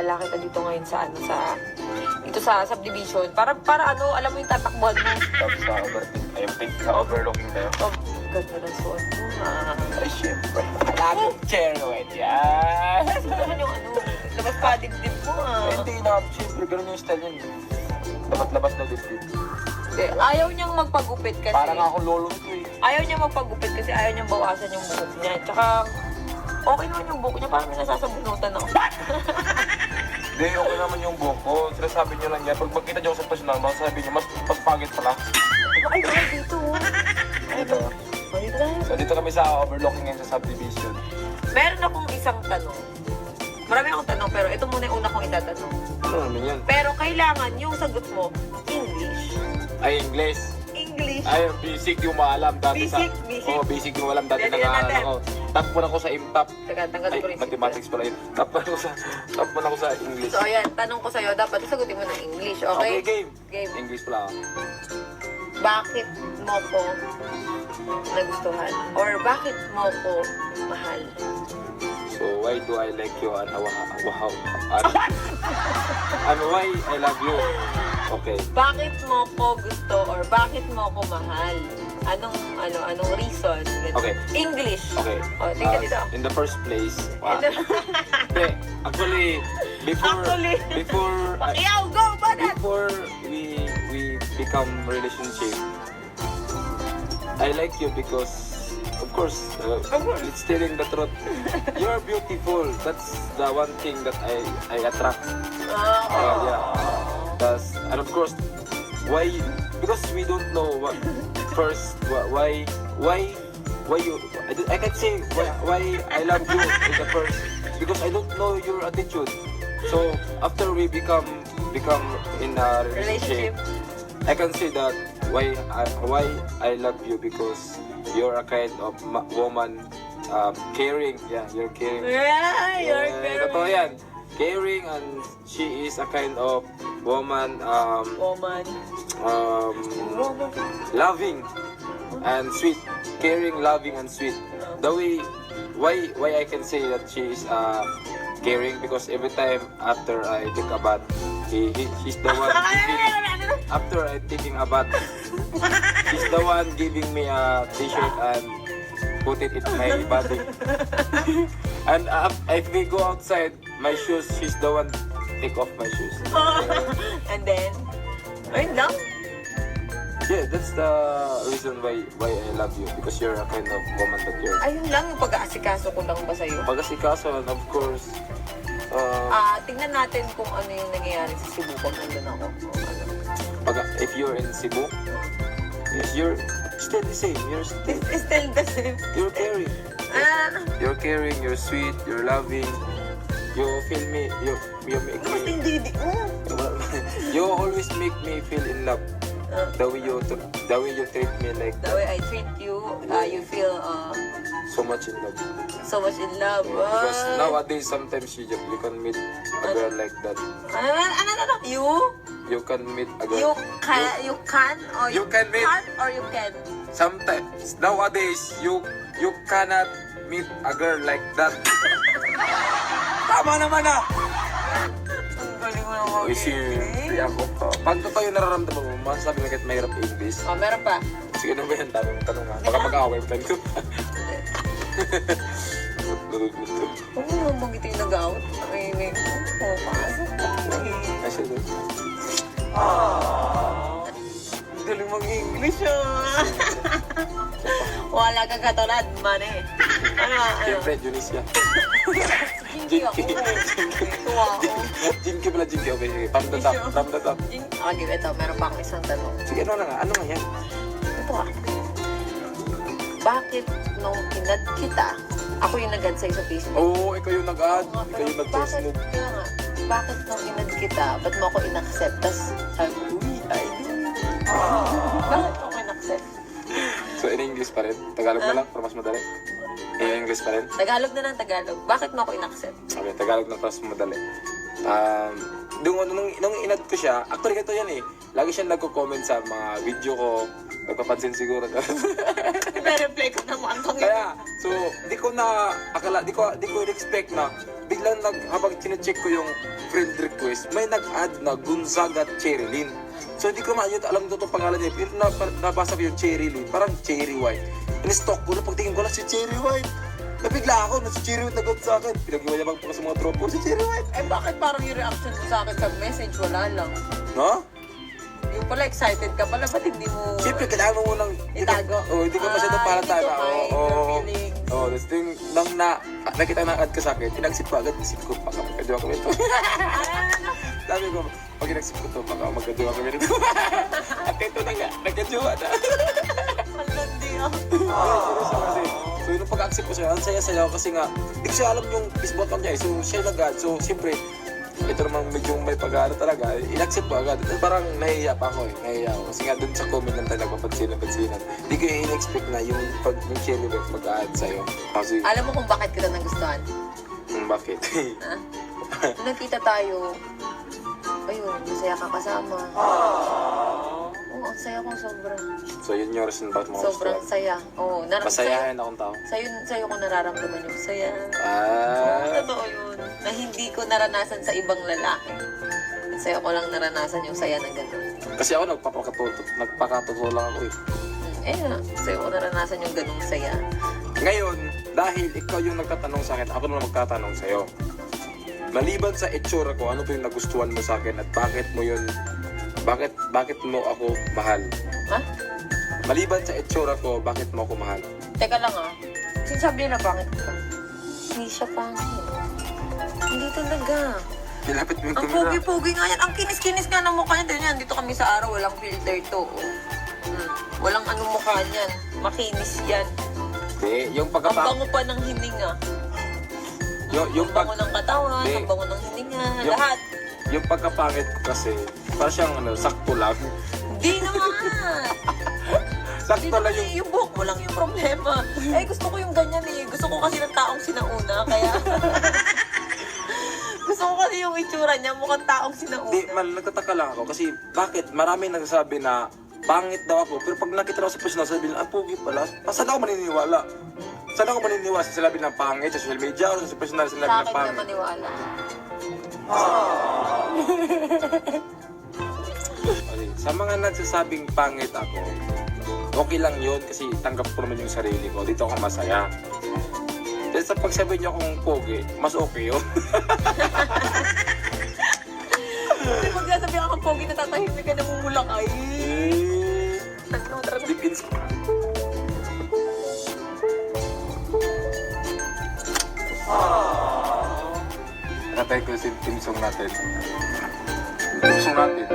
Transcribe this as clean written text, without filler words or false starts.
wala kita dito ngayon sa dito sa subdivision. Para ano, alam mo yung tatakbuhan mo. Tapos sa overthink, ayun, pink sa overlooking tayo. Oh, ganda ng suot mo, ha? Ay, syempre. Laging cherry yan. Ito naman yung ano, labas pa dibdib mo, ha? Hindi na, syempre, ganun yung style yun. Labas na dibdib. Hindi, ayaw niyang magpagupit kasi. Parang ako lolo nito eh. Ayaw niyang magpagupit kasi ayaw niyang bawasan yung buhok niya. Tsaka, okay naman yung buhok niya, parang may nasasabunutan ako. Hindi, okay naman yung buhok ko. Sinasabi niyo lang yan. Pag magkita niyo sa personal, masasabi niyo, mas pangit pala. Ay, ay, dito. Dito. Oh, dito tayo. So dito kami sa overlooking ngayon sa subdivision. Meron akong isang tanong. Marami akong tanong, pero ito muna yung una kong itatanong. Ano naman yan? Pero kailangan yung sagot mo, English. Ay, English. English. Ay, basic yung maalam dati Basic, sa... basic. Oo, basic yung maalam dati Yan, yan nag-aaral natin. ako. Top mo na ako sa IMTAP. Teka, tanggal Ay, ko rin. mathematics pala yun. Top mo na ako sa English. So, ayan, tanong ko sa'yo, dapat sagutin mo ng English, okay? Okay, game. Game. English pala ako. Bakit mo ko nagustuhan? Or bakit mo ko mahal? So, why do I like you and and why I love you? Okay. Bakit mo ko gusto or bakit mo ko mahal? Anong reason? Okay. English. Okay. O, tingnan dito. In the first place, hindi, actually, before Yaw, go, banat! before we become relationship, I like you because, of course, it's telling the truth. You're beautiful. That's the one thing that I attract. Yeah. And of course, why? Because we don't know what first. Why you? I can't say why I love you in the first. Because I don't know your attitude. So after we become in a relationship, I can say that why I love you because you're a kind of woman, caring. Yeah, you're caring. Yeah, you're Totoo very yan. Caring, and she is a kind of woman, woman. loving and sweet. Caring, loving, and sweet. The way, why I can say that she is caring because every time after I take a bath, she's the one giving, after I taking a bath, she's the one giving me a t-shirt and put it in my body. And if we go outside, my shoes, she's the one take off my shoes. And then, ayun lang. Yeah, that's the reason why I love you because you're a kind of woman that you're. Ayun lang, yung pag-aasikaso ko lang ba sa'yo? Pag-asikaso, and of course, Tingnan natin kung ano yung nangyayari sa Cebu pag nandun ako. if you're in Cebu, yes, you're still the same. You're It's still the same. you're caring. You're caring, you're sweet, you're loving. You feel me, you make Mas me, hindi. you always make me feel in love. The way you treat me like The way I treat you, you feel so much in love. so much in love. Because nowadays sometimes you can meet a girl like that. You can meet a girl. You can or You can meet. can't or you can. Sometimes nowadays you cannot meet a girl like that. Tama naman ah. Ang galing mo naman. Uy, free ako. Pag totoo yung nararamdaman mo, masasabi na kahit mahirap English. Oh, meron pa. Sige na ba yan? Dami mong tanong ha. Baka mag-away mo tayo. Huwag mo naman ito yung nag-out. May pasok. Ay, sige. Ang galing mag-English ah. Wala kang katulad, man eh. Siyempre, Junisia. Jinky ako. Tuwa ako. Jinky pala, Jinky. Okay, sige. From the top. Okay, ito. Meron pa akong isang tanong. Sige, ano na nga? Ano nga yan? Ito ah. Bakit nung inad kita, ako yung nag-add sa'yo sa Facebook? Oo, ikaw yung nag-add. Ikaw yung nag-first Bakit, move. kaya nga, bakit nung inad kita, ba't mo ako in-accept? Tapos sabi ko, uy, I do. Bakit mo ako in-accept? So, in English pa rin? Tagalog na lang para mas madali? In English pa rin? Tagalog na ng Tagalog. Bakit mo ako in-accept? Okay, Tagalog na para mas madali. Nung inad ko siya, actually ganito yan eh. Lagi siya nagko-comment sa mga video ko. Nagpapansin siguro. Nare-reply ko naman. Kaya, So, di ko expect na biglang habang chinecheck ko yung friend request, may nag-add na Gonzaga Cherilyn. So, di ko alam ito pangalan niya. Pero nabasa ko yung Cherilyn, parang Cherry White. In-stalk ko na pagtingin ko lang si Cherry White. Nabigla ako na si Cherry White nag-add sa akin. Pinag-iwalabang po sa mga tropo, si Cherry White. Eh bakit parang yung reaction mo sa akin sa message, wala lang? No? Yung pala excited ka pala, ba't hindi mo... Siyempre, kailangan mo munang... Itago? Hindi ka masyadong palatala. Hindi ko hide your feelings. Tapos nung nakita na ad ka sa akin, pinag-sip ko agad, isip ko, baka magkadiwa kami ito. Sabi ko, pag nag-sip ko ito, baka magkadiwa kami ito. At ito na nga, nagkadiwa na. Malandi ah. Seryoso kasi. So yung pag-accept ko siya, ang saya-saya ako kasi nga, hindi ko siya alam yung Facebook account niya. So siya nag-add. So siyempre, ito naman medyo may pag-aano talaga. In-accept ko agad. Parang nahihiya pa ako eh. Nahihiya ako. Kasi nga dun sa comment lang talaga pansinan. Hindi ko yung in-expect na yung Cherry White mag-add sa'yo. Kasi, Alam mo kung bakit kita nagustuhan? bakit? Ha? Nung nagkita tayo, ayun, masaya ka kasama. Oo, ang saya ko sobra. So yun yung reason bakit mo Sobrang gusto. saya. Oo, Masayahin akong tao. Sa'yo ko nararamdaman yung saya. Ah. Totoo yun. Na hindi ko naranasan sa ibang lalaki. Sa'yo ko lang naranasan yung saya na gano'n. Kasi ako nagpakatotoo lang ako eh. Sa'yo ko naranasan yung ganung saya. Ngayon, dahil ikaw yung nagtatanong sa akin, ako naman magtatanong sa'yo. Maliban sa itsura ko, ano po yung nagustuhan mo sa akin at bakit mo yun, bakit mo ako mahal? Ha? Maliban sa itsura ko, bakit mo ako mahal? Teka lang ah. Sinasabi niya na pangit ka. Hindi siya pangit. Hindi talaga. Nilapit mo yung Ang camera. pogi-pogi nga yan. Ang kinis-kinis nga ng mukha niya. Dahil yan, dito kami sa araw. Walang filter to. Walang anong mukha niyan. Makinis yan. Hindi, yung Ang pagkapa... bango pa ng hininga. Yung Ang bango ng katawan. Hindi. Ang bango ng hininga. Yung- Lahat. Yung pagkapangit ko kasi, parang siyang sakto lang. Hindi naman. Sakto lang yung... Yung buhok mo lang yung problema. Gusto ko yung ganyan eh. Gusto ko kasi ng taong sinauna. Kaya... Gusto ko kasi yung itsura niya. Mukhang taong sinauna. Hindi, nagtataka lang ako kasi bakit maraming nagsasabi na pangit daw ako, pero pag nakita ako sa personal, sabi nila, pogi pala. Saan ako maniniwala? Saan ako maniniwala sa sinabi ng pangit sa social media o sa personal sinabi Sa ng akin pangit? na maniwala. Okay. Sa mga nagsasabing pangit ako, okay lang yun kasi tanggap ko naman yung sarili ko. Dito ako masaya. Dahil sa pagsabi niyo akong pogi, mas okay yun. Kasi pag nasabi ako ng pogi, natatahimik ka, namumulak ay. Deep in... Natay ko yung team song natin. Team song natin.